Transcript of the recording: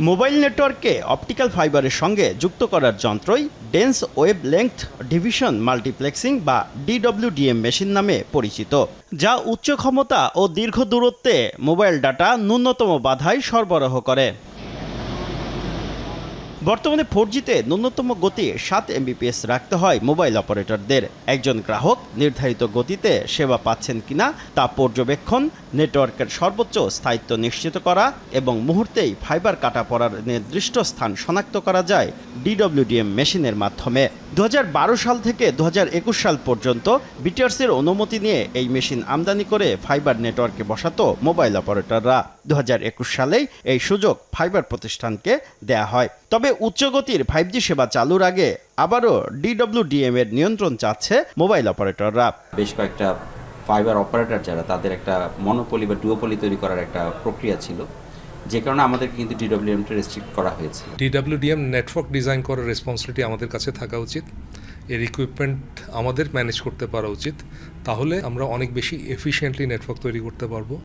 Mobile নেটওয়ার্ককে optical ফাইবারের সঙ্গে যুক্ত করার যন্ত্রই dense wavelength division multiplexing বা DWDM মেশিন নামে পরিচিত, যা উচ্চ ক্ষমতা ও দীর্ঘ দূরত্বে মোবাইল ডাটা ন্যূনতম বাধায় সরবরাহ করে। বর্তমানে 4Gতে ন্যূনতম গতি 7 Mbps রাখতে হয় মোবাইল অপারেটরদের। একজন গ্রাহক নির্ধারিত গতিতে সেবা পাচ্ছেন কিনা তা পর্যবেক্ষণ, নেটওয়ার্কের সর্বোচ্চ স্থায়িত্ব নিশ্চিত করা এবং মুহূর্তেই ফাইবার কাটা পড়ার নির্দিষ্ট স্থান শনাক্ত করা যায় DWDM মেশিনের মাধ্যমে। 2012 সাল থেকে 2021 সাল পর্যন্ত বিটিআরসির অনুমতি নিয়ে এই মেশিন আমদানি করে ফাইবার নেটওয়ার্কে বসাতো মোবাইল অপারেটররা। 2021 সালেই এই সুযোগ ফাইবার প্রতিষ্ঠানকে দেয়া হয়। তবে উচ্চগতির 5G সেবা চালুর আগে আবারও DWDM এর নিয়ন্ত্রণ চাচ্ছে মোবাইল অপারেটররা। বেশ কয়েকটা ফাইবার অপারেটর যারা, তাদের একটা মনোপলি বা ডুওপলি তৈরি করার একটা প্রক্রিয়া ছিল, যে কারণে আমাদের কিন্তু DWDMটা রেস্ট্রিক্ট করা হয়েছে। DWDM নেটওয়ার্ক ডিজাইন করার রেসপন্সিবিলিটি আমাদের কাছে থাকা উচিত, এর ইকুইপমেন্ট আমাদের ম্যানেজ করতে পারা উচিত, তাহলে আমরা অনেক বেশি এফিশিয়েন্টলি নেটওয়ার্ক তৈরি করতে পারবো।